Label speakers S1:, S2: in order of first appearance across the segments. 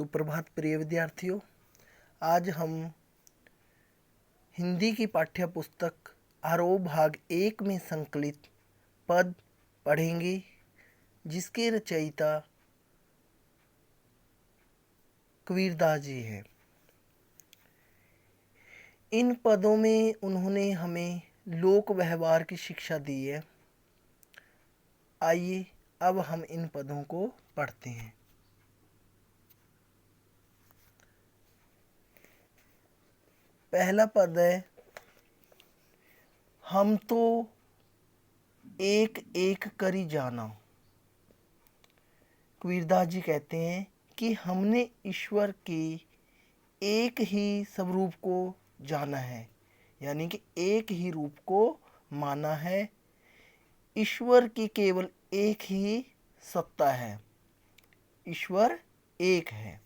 S1: सुप्रभात प्रिय विद्यार्थियों। आज हम हिंदी की पाठ्य पुस्तक आरोह भाग 1 में संकलित पद पढ़ेंगे, जिसके रचयिता कबीरदास जी हैं। इन पदों में उन्होंने हमें लोक व्यवहार की शिक्षा दी है। आइए अब हम इन पदों को पढ़ते हैं। पहला पद है, हम तो एक एक करी जाना। कबीरदास जी कहते हैं कि हमने ईश्वर के एक ही स्वरूप को जाना है, यानी कि एक ही रूप को माना है। ईश्वर की केवल एक ही सत्ता है, ईश्वर एक है।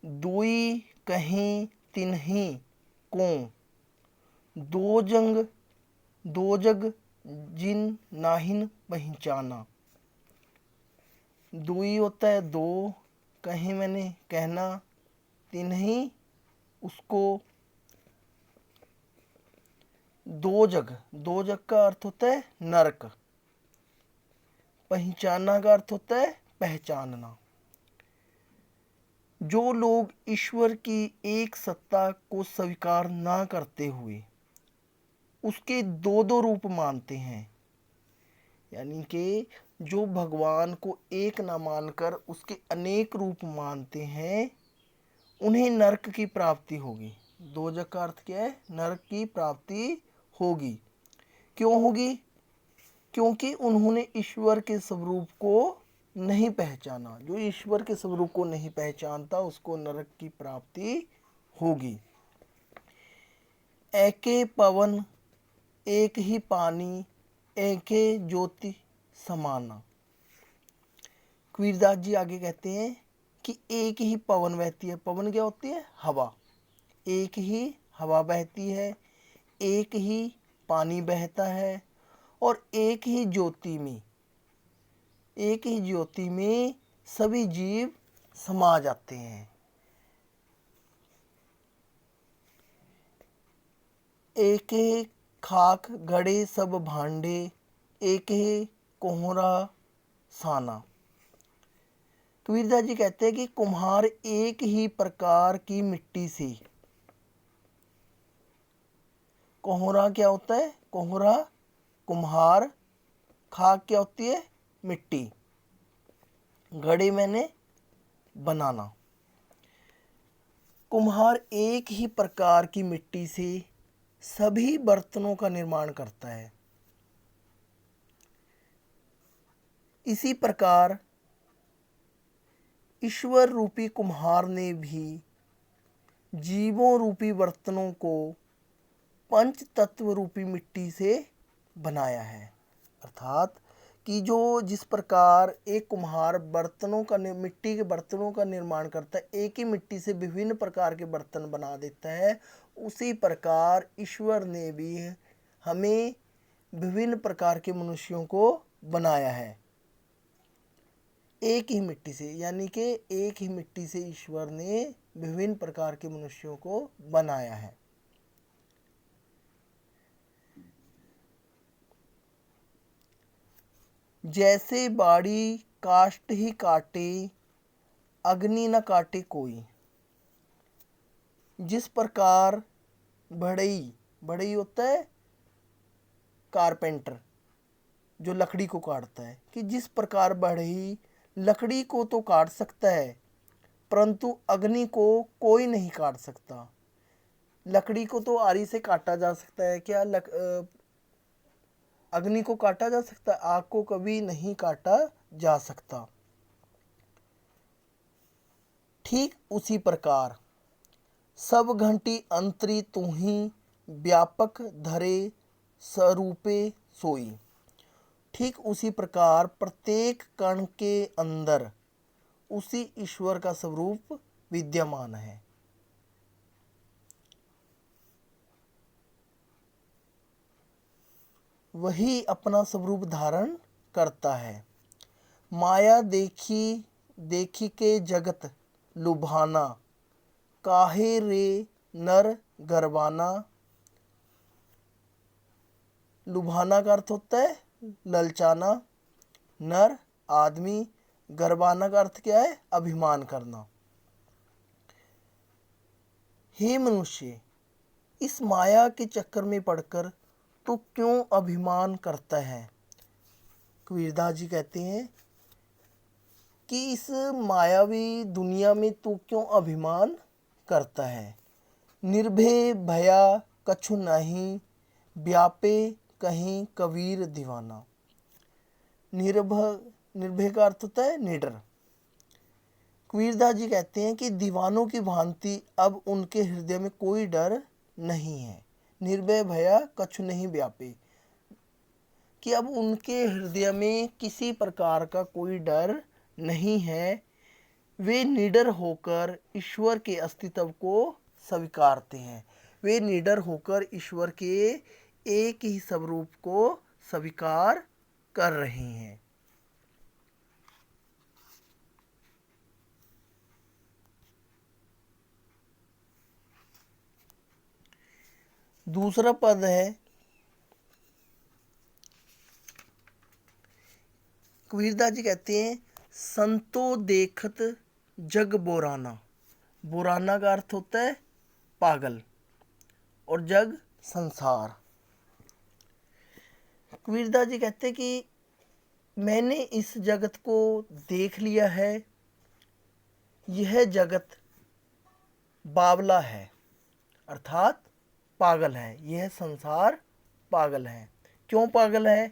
S1: दुई कहीं तिन्हीं को, दो जग जिन नाहिन पहचाना। दुई होता है दो, कहीं मैंने कहना, तिन्हीं उसको, दो जग का अर्थ होता है नरक, पहचाना का अर्थ होता है पहचानना। जो लोग ईश्वर की एक सत्ता को स्वीकार ना करते हुए उसके दो दो रूप मानते हैं, यानी कि जो भगवान को एक ना मानकर उसके अनेक रूप मानते हैं, उन्हें नरक की प्राप्ति होगी। दो जग का अर्थ क्या है? नरक की प्राप्ति होगी। क्यों होगी? क्योंकि उन्होंने ईश्वर के स्वरूप को नहीं पहचाना। जो ईश्वर के स्वरूप को नहीं पहचानता उसको नरक की प्राप्ति होगी। एके पवन एक ही पानी, एके ज्योति समाना। कबीरदास जी आगे कहते हैं कि एक ही पवन बहती है। पवन क्या होती है? हवा। एक ही हवा बहती है, एक ही पानी बहता है, और एक ही ज्योति में सभी जीव समा जाते हैं। एक ही खाक घड़े सब भांडे, एक ही कोहरा साना। कबीरदास जी कहते हैं कि कुम्हार एक ही प्रकार की मिट्टी से, कोहरा क्या होता है? कोहरा कुम्हार, खाक क्या होती है? मिट्टी, घड़े मैंने बनाना। कुम्हार एक ही प्रकार की मिट्टी से सभी बर्तनों का निर्माण करता है। इसी प्रकार ईश्वर रूपी कुम्हार ने भी जीवों रूपी बर्तनों को पंच तत्व रूपी मिट्टी से बनाया है। अर्थात कि जिस प्रकार एक कुम्हार मिट्टी के बर्तनों का निर्माण करता है, एक ही मिट्टी से विभिन्न प्रकार के बर्तन बना देता है, उसी प्रकार ईश्वर ने भी हमें विभिन्न प्रकार के मनुष्यों को बनाया है एक ही मिट्टी से। यानी कि एक ही मिट्टी से ईश्वर ने विभिन्न प्रकार के मनुष्यों को बनाया है। जैसे बाड़ी काष्ठ ही काटे, अग्नि न काटे कोई। जिस प्रकार बढ़ई होता है कारपेंटर, जो लकड़ी को काटता है, कि जिस प्रकार बढ़ई लकड़ी को तो काट सकता है, परंतु अग्नि को कोई नहीं काट सकता। लकड़ी को तो आरी से काटा जा सकता है, क्या अग्नि को काटा जा सकता है? आग को कभी नहीं काटा जा सकता। ठीक उसी प्रकार सब घंटी अंतरी तुम्हीं, व्यापक धरे स्वरूपे सोई। ठीक उसी प्रकार प्रत्येक कण के अंदर उसी ईश्वर का स्वरूप विद्यमान है। वही अपना स्वरूप धारण करता है। माया देखी के जगत लुभाना, काहे रे नर गरबाना। लुभाना का अर्थ होता है ललचाना, नर आदमी, गरबाना का अर्थ क्या है? अभिमान करना। हे मनुष्य, इस माया के चक्कर में पड़कर तो क्यों अभिमान करता है? कबीरदास जी कहते हैं कि इस मायावी दुनिया में तू क्यों अभिमान करता है? निर्भय भया कछु नहीं, व्यापे कहीं कबीर दीवाना। निर्भय का अर्थ होता है निडर। कबीरदास जी कहते हैं कि दीवानों की भांति अब उनके हृदय में कोई डर नहीं है। निर्भय भया कछु नहीं व्यापे, कि अब उनके हृदय में किसी प्रकार का कोई डर नहीं है। वे निडर होकर ईश्वर के अस्तित्व को स्वीकारते हैं। वे निडर होकर ईश्वर के एक ही स्वरूप को स्वीकार कर रहे हैं। दूसरा पद है, कबीरदास जी कहते हैं संतो देखत जग बोराना। बोराना का अर्थ होता है पागल, और जग संसार। कबीरदास जी कहते हैं कि मैंने इस जगत को देख लिया है, यह जगत बावला है, अर्थात पागल है। यह संसार पागल है। क्यों पागल है?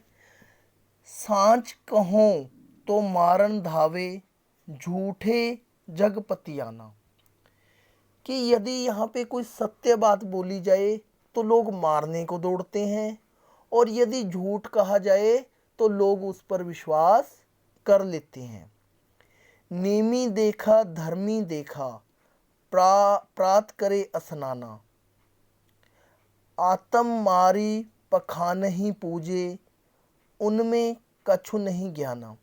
S1: सांच कहो तो मारन धावे, झूठे जगपतियाना। कि यदि यहाँ पे कोई सत्य बात बोली जाए तो लोग मारने को दौड़ते हैं, और यदि झूठ कहा जाए तो लोग उस पर विश्वास कर लेते हैं। नेमी देखा धर्मी देखा, प्रात करे स्नाना। आत्म मारी पखान ही पूजे, उनमें कछु नहीं ज्ञाना।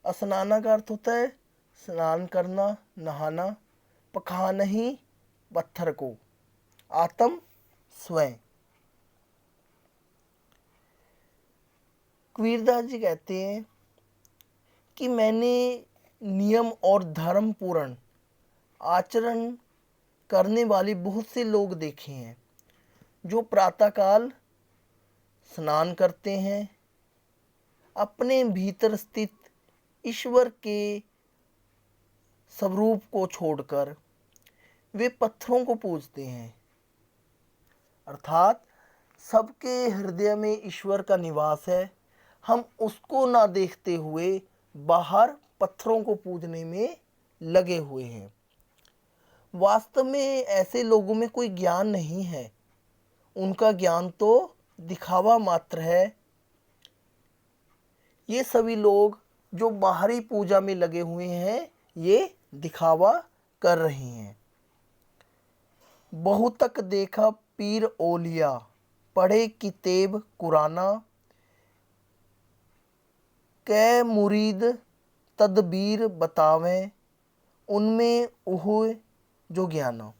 S1: स्नाना का अर्थ होता है स्नान करना, नहाना। पखान ही पत्थर को, आत्म स्वयं। कबीरदास जी कहते हैं कि मैंने नियम और धर्म पूर्ण आचरण करने वाले बहुत से लोग देखे हैं, जो प्रातःकाल स्नान करते हैं, अपने भीतर स्थित ईश्वर के स्वरूप को छोड़कर वे पत्थरों को पूजते हैं। अर्थात सबके हृदय में ईश्वर का निवास है, हम उसको ना देखते हुए बाहर पत्थरों को पूजने में लगे हुए हैं। वास्तव में ऐसे लोगों में कोई ज्ञान नहीं है, उनका ज्ञान तो दिखावा मात्र है। ये सभी लोग जो बाहरी पूजा में लगे हुए हैं, ये दिखावा कर रहे हैं। बहुतक देखा पीर ओलिया, पढ़े किताब कुराना। कै मुरीद तदबीर बतावें, उनमें उह जो ज्ञाना।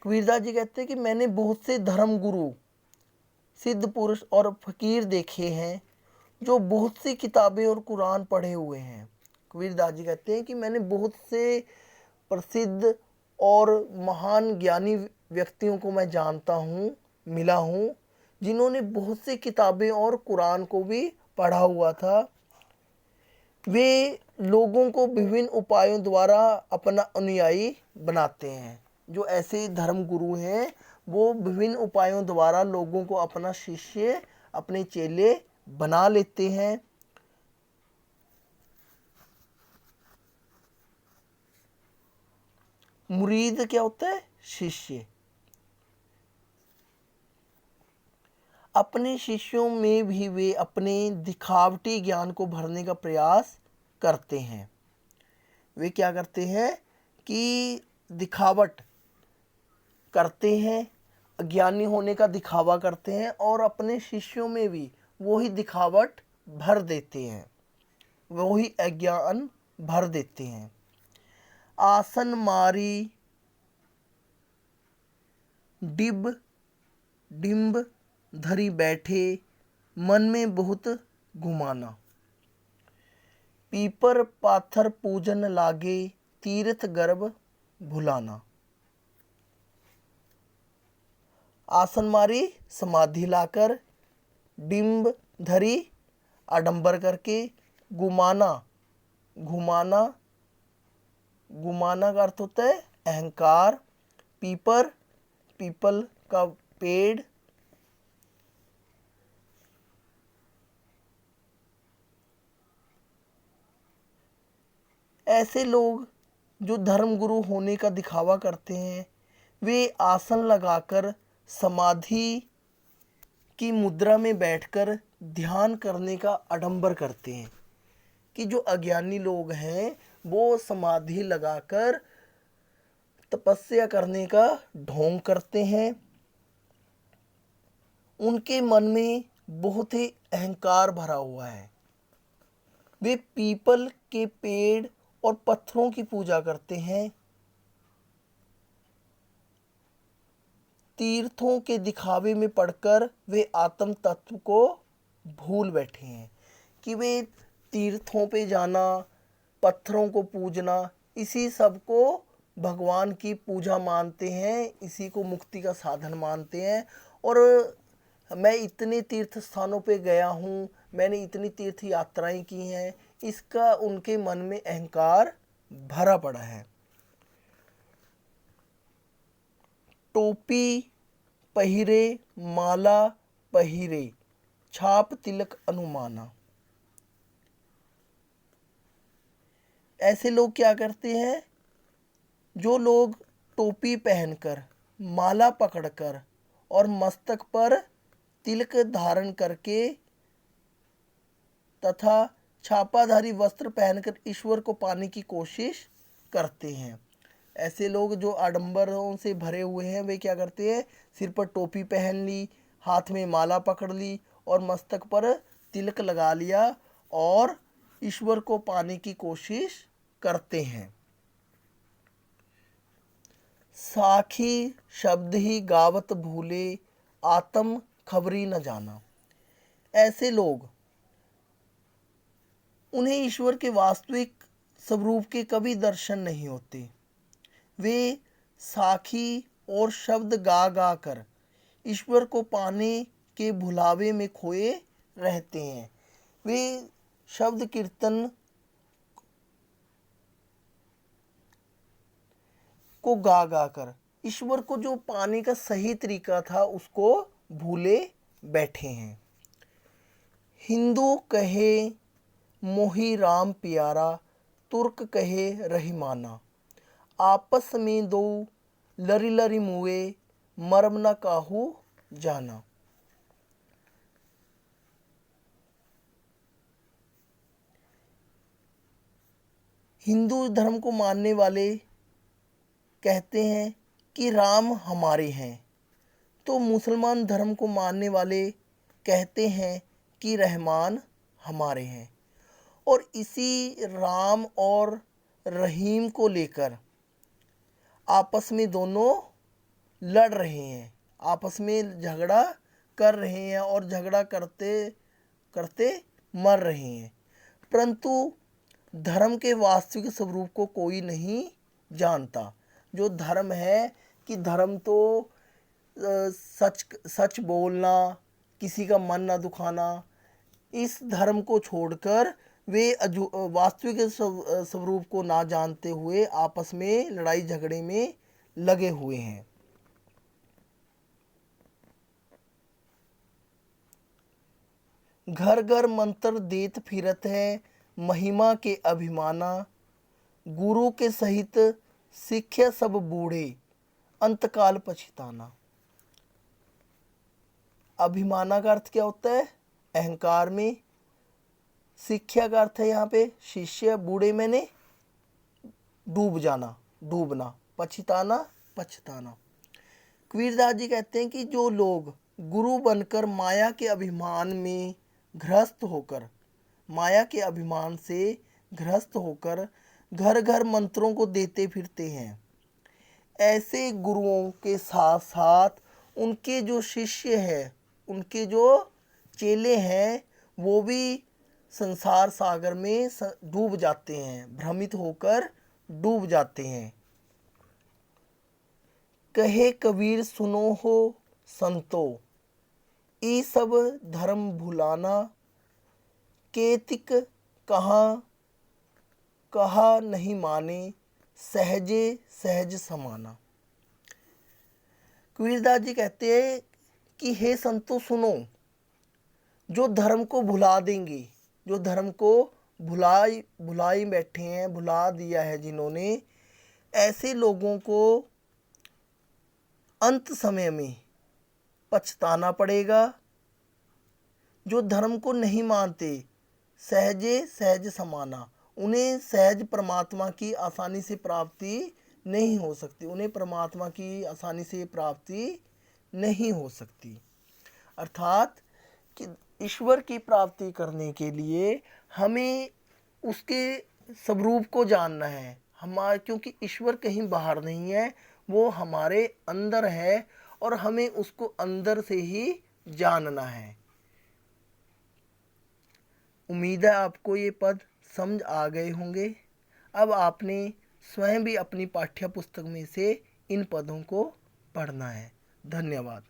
S1: कबीरदास जी कहते हैं कि मैंने बहुत से धर्म गुरु, सिद्ध पुरुष और फकीर देखे हैं, जो बहुत सी किताबें और कुरान पढ़े हुए हैं। कबीरदास जी कहते हैं कि मैंने बहुत से प्रसिद्ध और महान ज्ञानी व्यक्तियों को मैं जानता हूँ, मिला हूँ, जिन्होंने बहुत सी किताबें और कुरान को भी पढ़ा हुआ था। वे लोगों को विभिन्न उपायों द्वारा अपना अनुयायी बनाते हैं। जो ऐसे धर्म गुरु हैं, वो विभिन्न उपायों द्वारा लोगों को अपना शिष्य, अपने चेले बना लेते हैं। मुरीद क्या होता है? शिष्य। अपने शिष्यों में भी वे अपने दिखावटी ज्ञान को भरने का प्रयास करते हैं। वे क्या करते हैं कि दिखावट करते हैं, अज्ञानी होने का दिखावा करते हैं, और अपने शिष्यों में भी वो ही दिखावट भर देते हैं, वो ही अज्ञान भर देते हैं। आसन मारी डिब डिम्ब धरी बैठे, मन में बहुत घुमाना। पीपर पाथर पूजन लागे, तीर्थ गर्भ भुलाना। आसन मारी समाधि लाकर, डिम्ब धरी आडंबर करके, गुमाना घुमाना, गुमाना का अर्थ होता है अहंकार। पीपर पीपल का पेड़, ऐसे लोग जो धर्मगुरु होने का दिखावा करते हैं, वे आसन लगाकर समाधि की मुद्रा में बैठकर ध्यान करने का आडंबर करते हैं। कि जो अज्ञानी लोग हैं वो समाधि लगाकर तपस्या करने का ढोंग करते हैं। उनके मन में बहुत ही अहंकार भरा हुआ है। वे पीपल के पेड़ और पत्थरों की पूजा करते हैं। तीर्थों के दिखावे में पड़कर वे आत्म तत्व को भूल बैठे हैं। कि वे तीर्थों पे जाना, पत्थरों को पूजना, इसी सब को भगवान की पूजा मानते हैं, इसी को मुक्ति का साधन मानते हैं। और मैं इतने तीर्थ स्थानों पे गया हूँ, मैंने इतनी तीर्थ यात्राएं की हैं, इसका उनके मन में अहंकार भरा पड़ा है। टोपी पहिरे माला पहिरे, छाप तिलक अनुमाना। ऐसे लोग क्या करते हैं? जो लोग टोपी पहनकर, माला पकड़कर और मस्तक पर तिलक धारण करके तथा छापाधारी वस्त्र पहनकर ईश्वर को पाने की कोशिश करते हैं। ऐसे लोग जो आडंबरों से भरे हुए हैं, वे क्या करते हैं? सिर पर टोपी पहन ली, हाथ में माला पकड़ ली और मस्तक पर तिलक लगा लिया और ईश्वर को पाने की कोशिश करते हैं। साखी शब्द ही गावत भूले, आत्म खबरी न जाना। ऐसे लोग, उन्हें ईश्वर के वास्तविक स्वरूप के कभी दर्शन नहीं होते। वे साखी और शब्द गा गा कर ईश्वर को पाने के भुलावे में खोए रहते हैं। वे शब्द कीर्तन को गा गा कर ईश्वर को जो पाने का सही तरीका था उसको भूले बैठे हैं। हिंदू कहे मोही राम प्यारा, तुर्क कहे रहीमाना। आपस में दो लरी लरी मुए, मर्म न काहू जाना। हिंदू धर्म को मानने वाले कहते हैं कि राम हमारे हैं, तो मुसलमान धर्म को मानने वाले कहते हैं कि रहमान हमारे हैं। और इसी राम और रहीम को लेकर आपस में दोनों लड़ रहे हैं, आपस में झगड़ा कर रहे हैं और झगड़ा करते करते मर रहे हैं। परंतु धर्म के वास्तविक स्वरूप को कोई नहीं जानता। जो धर्म है कि धर्म तो सच सच बोलना, किसी का मन ना दुखाना, इस धर्म को छोड़कर वे वास्तविक स्वरूप को ना जानते हुए आपस में लड़ाई झगड़े में लगे हुए हैं। घर घर मंत्र देत फिरत है, महिमा के अभिमाना। गुरु के सहित सिक्ख्या सब बूढ़े, अंतकाल पछताना। अभिमाना का अर्थ क्या होता है? अहंकार में। शिक्षा का अर्थ है यहाँ पे शिष्य, बूढ़े मैंने डूब जाना, डूबना, पछताना, पछताना। कबीरदास जी कहते हैं कि जो लोग गुरु बनकर माया के अभिमान में ग्रस्त होकर, माया के अभिमान से ग्रस्त होकर घर घर मंत्रों को देते फिरते हैं। ऐसे गुरुओं के साथ साथ उनके जो शिष्य हैं, उनके जो चेले हैं, वो भी संसार सागर में डूब जाते हैं, भ्रमित होकर डूब जाते हैं। कहे कबीर सुनो हो संतो, ई सब धर्म भुलाना, केतिक कहाँ कहा नहीं माने, सहजे सहज समाना। कबीरदास जी कहते हैं कि हे संतो सुनो, जो धर्म को भुला देंगे, जो धर्म को भुलाई बैठे हैं, भुला दिया है जिन्होंने, ऐसे लोगों को अंत समय में पछताना पड़ेगा। जो धर्म को नहीं मानते, सहजे सहज समाना, उन्हें सहज परमात्मा की आसानी से प्राप्ति नहीं हो सकती, उन्हें परमात्मा की आसानी से प्राप्ति नहीं हो सकती। अर्थात कि ईश्वर की प्राप्ति करने के लिए हमें उसके स्वरूप को जानना है, क्योंकि ईश्वर कहीं बाहर नहीं है, वो हमारे अंदर है और हमें उसको अंदर से ही जानना है। उम्मीद है आपको ये पद समझ आ गए होंगे। अब आपने स्वयं भी अपनी पाठ्य पुस्तक में से इन पदों को पढ़ना है। धन्यवाद।